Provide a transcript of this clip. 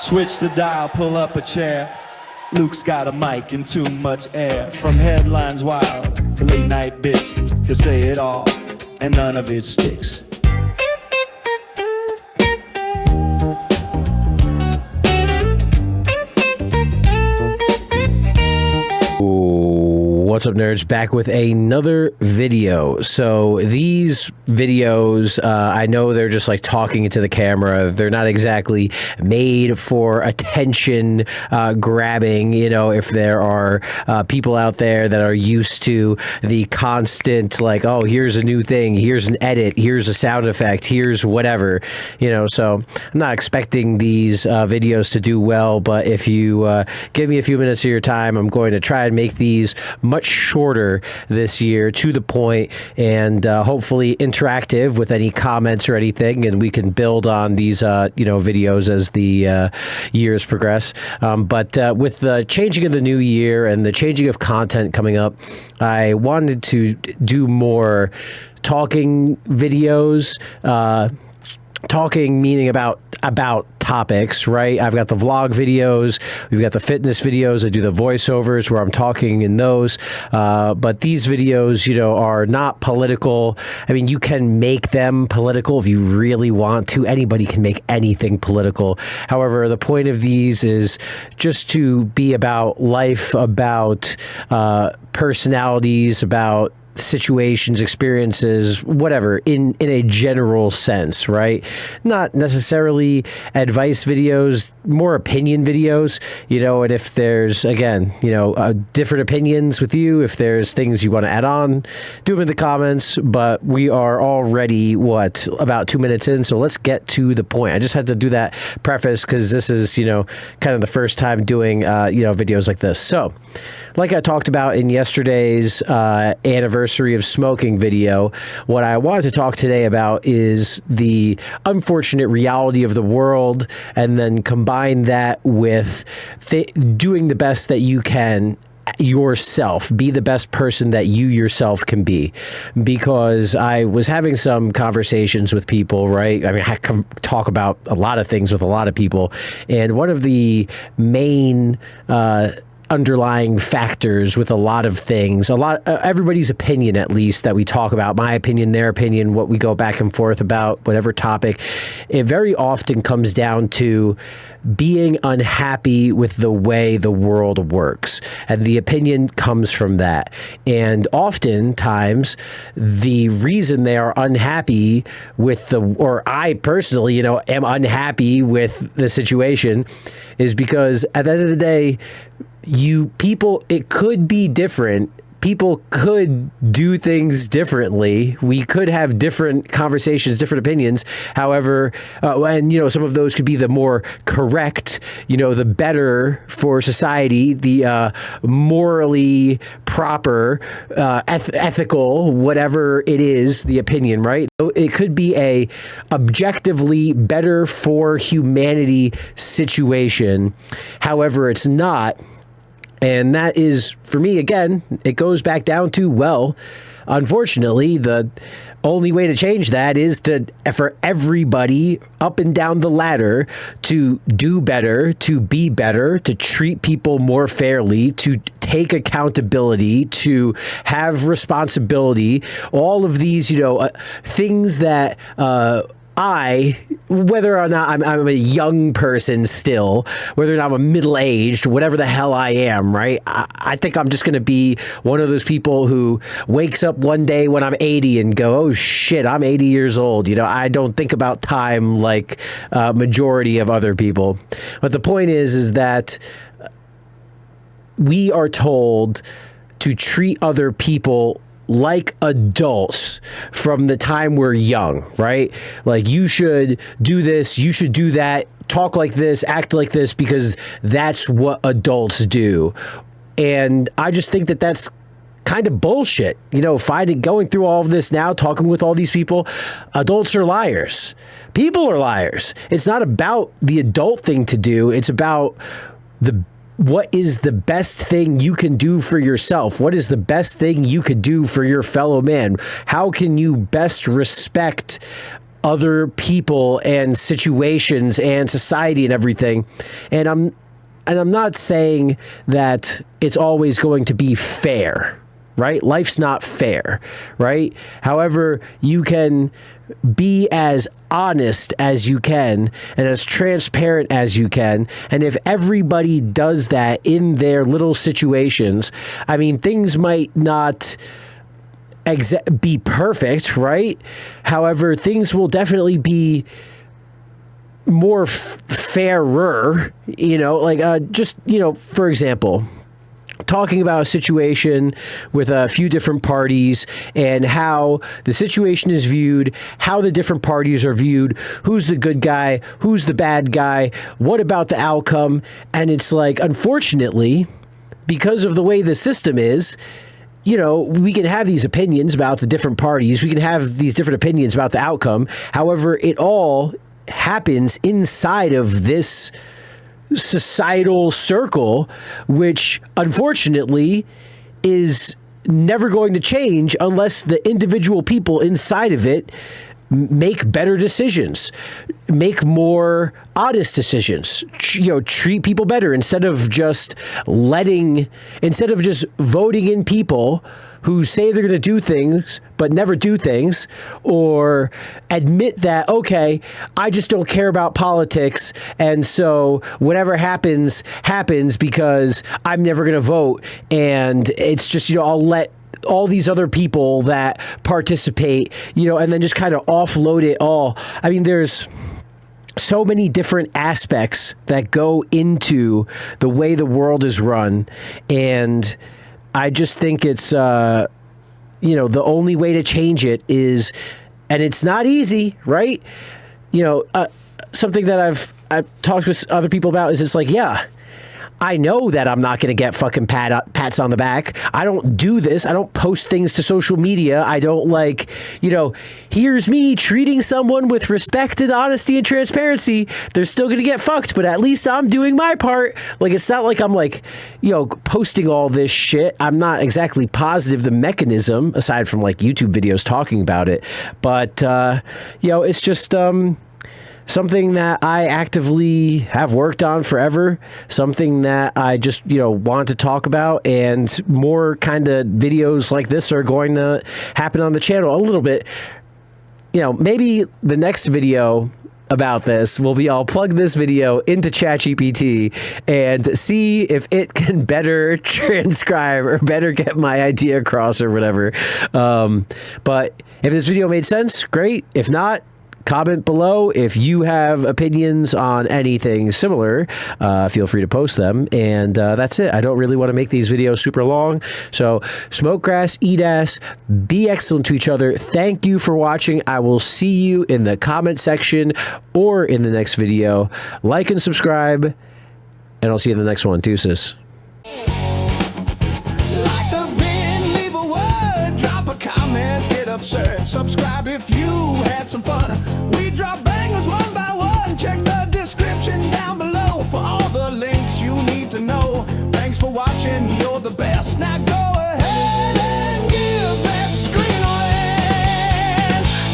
Switch the dial, pull up a chair. Luke's got a mic and too much air. From headlines wild to late night bits, he'll say it all and none of it sticks. What's up, nerds? Back with another video. So these videos, I know they're just like talking into the camera. They're not exactly made for attention grabbing. You know, if there are people out there that are used to the constant, like, oh, here's a new thing, here's an edit, here's a sound effect, here's whatever, you know. So I'm not expecting these videos to do well, but if you give me a few minutes of your time, I'm going to try and make these much shorter this year, to the point, and hopefully interactive with any comments or anything, and we can build on these videos as the years progress. But with the changing of the new year and the changing of content coming up, I wanted to do more talking videos. Talking meaning about topics, right? I've got the vlog videos, we've got the fitness videos, I do the voiceovers where I'm talking in those, but these videos, you know, are not political. I mean, you can make them political if you really want to. Anybody can make anything political. However, the point of these is just to be about life, about personalities, about situations, experiences, whatever, in a general sense, right? Not necessarily advice videos, more opinion videos, you know. And if there's, again, you know, different opinions with you, if there's things you want to add on, do them in the comments. But we are already, about 2 minutes in, so let's get to the point. I just had to do that preface because this is, you know, kind of the first time doing, videos like this. So, like I talked about in yesterday's anniversary of smoking video, what I wanted to talk today about is the unfortunate reality of the world, and then combine that with doing the best that you can yourself. Be the best person that you yourself can be. Because I was having some conversations with people, right? I mean, I talk about a lot of things with a lot of people, and one of the main underlying factors with a lot of things, everybody's opinion, at least, that we talk about, my opinion, their opinion, what we go back and forth about, whatever topic, it very often comes down to being unhappy with the way the world works. And the opinion comes from that. And oftentimes, the reason they are unhappy with or I personally, you know, am unhappy with the situation, is because at the end of the day, it could be different. People could do things differently. We could have different conversations, different opinions. However, and, you know, some of those could be the more correct, you know, the better for society, the morally proper, ethical, whatever it is, the opinion, right? It could be a objectively better for humanity situation. However, it's not. And that is, for me, again, it goes back down to, well, unfortunately, the only way to change that is for everybody up and down the ladder to do better, to be better, to treat people more fairly, to take accountability, to have responsibility. All of these, you know, things that whether or not I'm a young person still, whether or not I'm middle-aged, whatever the hell I am, right? I think I'm just going to be one of those people who wakes up one day when I'm 80 and go, oh shit, I'm 80 years old. You know, I don't think about time like majority of other people. But the point is that we are told to treat other people like adults from the time we're young, right? Like, you should do this, you should do that, talk like this, act like this, because that's what adults do. And I just think that that's kind of bullshit. You know, going through all of this now, talking with all these people, adults are liars. People are liars. It's not about the adult thing to do. It's about what is the best thing you can do for yourself? What is the best thing you could do for your fellow man? How can you best respect other people and situations and society and everything. And I'm not saying that it's always going to be fair, right? Life's not fair, right? However, you can be as honest as you can and as transparent as you can. And if everybody does that in their little situations, I mean, things might not be perfect, right? However, things will definitely be more fairer, just, for example, talking about a situation with a few different parties and how the situation is viewed, how the different parties are viewed, who's the good guy, who's the bad guy, what about the outcome. And it's like, unfortunately, because of the way the system is, we can have these opinions about the different parties. We can have these different opinions about the outcome. However, it all happens inside of this societal circle, which unfortunately is never going to change unless the individual people inside of it make better decisions, make more honest decisions, treat people better instead of just voting in people who say they're going to do things but never do things, or admit that, okay, I just don't care about politics, and so whatever happens because I'm never going to vote, and it's just, I'll let all these other people that participate, and then just kind of offload it all. I mean, there's so many different aspects that go into the way the world is run, and I just think it's, the only way to change it is, and it's not easy, right? Something that I've talked with other people about is it's like, yeah, I know that I'm not going to get fucking pats on the back. I don't do this. I don't post things to social media. I don't here's me treating someone with respect and honesty and transparency. They're still going to get fucked, but at least I'm doing my part. Like, it's not like I'm posting all this shit. I'm not exactly positive the mechanism, aside from YouTube videos talking about it. But, it's just, something that I actively have worked on forever, something that I just, want to talk about, and more kind of videos like this are going to happen on the channel a little bit. Maybe the next video about this will be, I'll plug this video into ChatGPT and see if it can better transcribe or better get my idea across or whatever. But if this video made sense, great. If not, comment below. If you have opinions on anything similar, feel free to post them. And that's it. I don't really want to make these videos super long. So smoke grass, eat ass, be excellent to each other. Thank you for watching. I will see you in the comment section or in the next video. Like and subscribe, and I'll see you in the next one. Deuces. Subscribe if you had some fun. We drop bangers one by